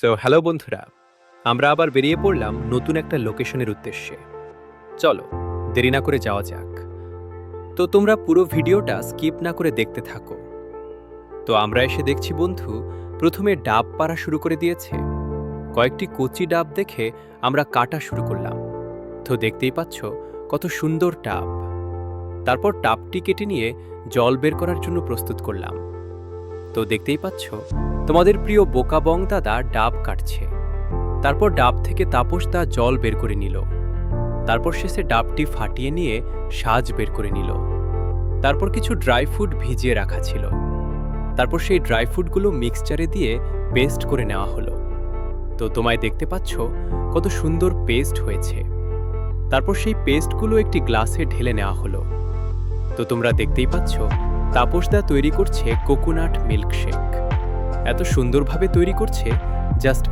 Hello বন্ধুরা, আমরা আবার বেরিয়ে পড়লাম নতুন একটা লোকেশনের উদ্দেশ্যে। চলো, দেরি না করে যাওয়া যাক। তো তোমরা পুরো ভিডিওটা স্কিপ না করে দেখতে থাকো। তো আমরা এসে দেখছি বন্ধু প্রথমে ডাব পাড়া শুরু করে দিয়েছে। কয়েকটি কচি ডাব দেখে আমরা কাটা শুরু করলাম। তো দেখতেই পাচ্ছ কত সুন্দর ডাব। তারপর ডাবটি কেটে নিয়ে জল বের করার জন্য প্রস্তুত করলাম। তো দেখতেই পাচ্ছ তোমাদের প্রিয় বোকা বং দাদা ডাব কাটছে। তারপর ডাব থেকে তাপস দা জল বের করে নিল। তারপর শেষে ডাবটি ফাটিয়ে নিয়ে সাজ বের করে নিল। তারপর কিছু ড্রাই ফ্রুট ভিজিয়ে রাখা ছিল। তারপর সেই ড্রাই ফ্রুটগুলো মিক্সচারে দিয়ে পেস্ট করে নেওয়া হলো। তো তোমায় দেখতে পাচ্ছ কত সুন্দর পেস্ট হয়েছে। তারপর সেই পেস্টগুলো একটি গ্লাসে ঢেলে নেওয়া হলো। তো তোমরা দেখতেই পাচ্ছ তাপস দা তৈরি করছে কোকোনাট মিল্কশেক। এত সুন্দরভাবে তৈরি করছে, জাস্ট